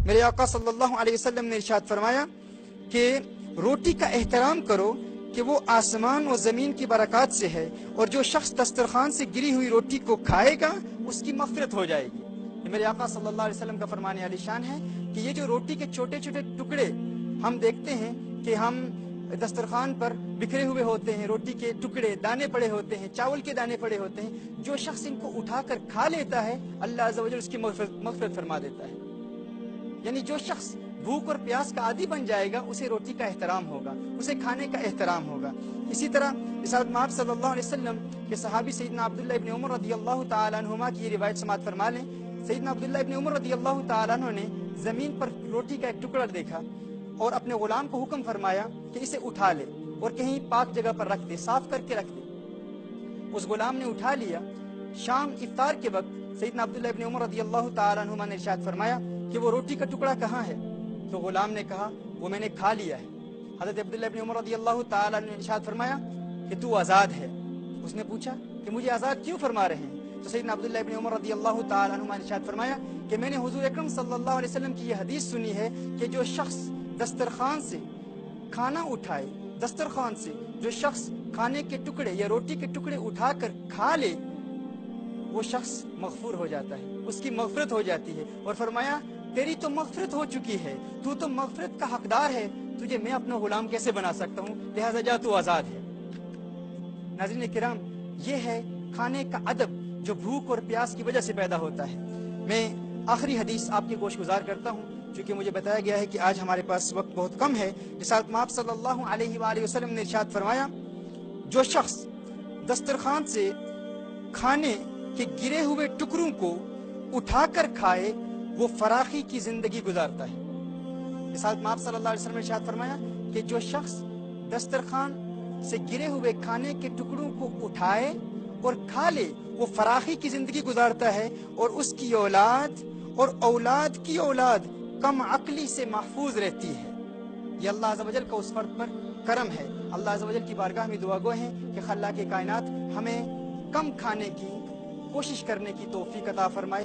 میرے آقا صلی اللہ علیہ وسلم نے ارشاد فرمایا کہ روٹی کا احترام کرو کہ وہ آسمان و زمین کی برکات سے ہے، اور جو شخص دسترخوان سے گری ہوئی روٹی کو کھائے گا اس کی مغفرت ہو جائے گی۔ یہ میرے آقا صلی اللہ علیہ وسلم کا فرمان عالی شان ہے کہ یہ جو روٹی کے چھوٹے چھوٹے ٹکڑے ہم دیکھتے ہیں کہ ہم دسترخوان پر بکھرے ہوئے ہوتے ہیں، روٹی کے ٹکڑے دانے پڑے ہوتے ہیں، چاول کے دانے پڑے ہوتے ہیں، جو شخص ان کو اٹھا کر کھا لیتا ہے اللہ عز و جل اس کی مغفرت فرما دیتا ہے۔ یعنی جو شخص بھوک اور پیاس کا عادی بن جائے گا اسے روٹی کا احترام ہوگا، اسے کھانے کا احترام ہوگا۔ اسی طرح رسالت مآب صلی اللہ علیہ وسلم کے صحابی سیدنا عبداللہ ابن عمر رضی اللہ تعالیٰ عنہما کی یہ روایت سماعت فرما لیں۔ سیدنا عبداللہ ابن عمر رضی اللہ تعالیٰ عنہ نے زمین پر روٹی کا ایک ٹکڑا دیکھا اور اپنے غلام کو حکم فرمایا کہ اسے اٹھا لے اور کہیں پاک جگہ پر رکھ دے، صاف کر کے رکھ دے۔ اس غلام نے اٹھا لیا۔ شام افطار کے وقت سیدنا عبداللہ ابن عمر رضی اللہ تعالیٰ عنہما نے ارشاد فرمایا کہ وہ روٹی کا ٹکڑا کہاں ہے؟ تو غلام نے کہا وہ میں نے کھا لیا ہے۔ حضرت عبداللہ ابن عمر رضی اللہ تعالیٰ عنہ نے ارشاد فرمایا کہ تو آزاد ہے۔ اس نے پوچھا کہ مجھے آزاد کیوں فرما رہے ہیں؟ تو سیدنا عبداللہ ابن عمر رضی اللہ تعالیٰ عنہ نے ارشاد فرمایا کہ میں نے حضور اکرم صلی اللہ علیہ وسلم کی یہ حدیث سنی ہے کہ جو شخص دسترخوان سے کھانا اٹھائے، دسترخوان سے جو شخص کھانے کے ٹکڑے یا روٹی کے ٹکڑے اٹھا کر کھا لے وہ شخص مغفور ہو جاتا ہے، اس کی مغفرت ہو جاتی ہے۔ اور فرمایا تیری تو مغفرت ہو چکی ہے، تو مغفرت کا حقدار ہے، تجھے میں اپنا غلام کیسے بنا سکتا ہوں، لہذا جا تو آزاد ہے۔ ناظرین کرام، یہ ہے کھانے کا ادب جو بھوک اور پیاس کی وجہ سے پیدا ہوتا ہے۔ میں آخری حدیث آپ کی گوش گزار کرتا ہوں، چونکہ مجھے بتایا گیا ہے کہ آج ہمارے پاس وقت بہت کم ہے۔ رسالت مآب صلی اللہ علیہ وآلہ وسلم نے ارشاد فرمایا جو شخص دسترخوان سے کھانے کے گرے ہوئے ٹکڑوں کو اٹھا کر کھائے وہ فراخی کی زندگی گزارتا ہے۔ رسالت مآب صلی اللہ علیہ وسلم نے ارشاد فرمایا کہ جو شخص دسترخوان سے گرے ہوئے کھانے کے ٹکڑوں کو اٹھائے اور کھا لے وہ فراخی کی زندگی گزارتا ہے، اور اس کی اولاد اور اولاد کی اولاد کم عقلی سے محفوظ رہتی ہے۔ یہ اللہ عز و جل کا اس فرد پر کرم ہے۔ اللہ عز و جل کی بارگاہ میں دعا گو ہیں کہ خلاق کائنات ہمیں کم کھانے کی کوشش کرنے کی توفیق عطا فرمائے۔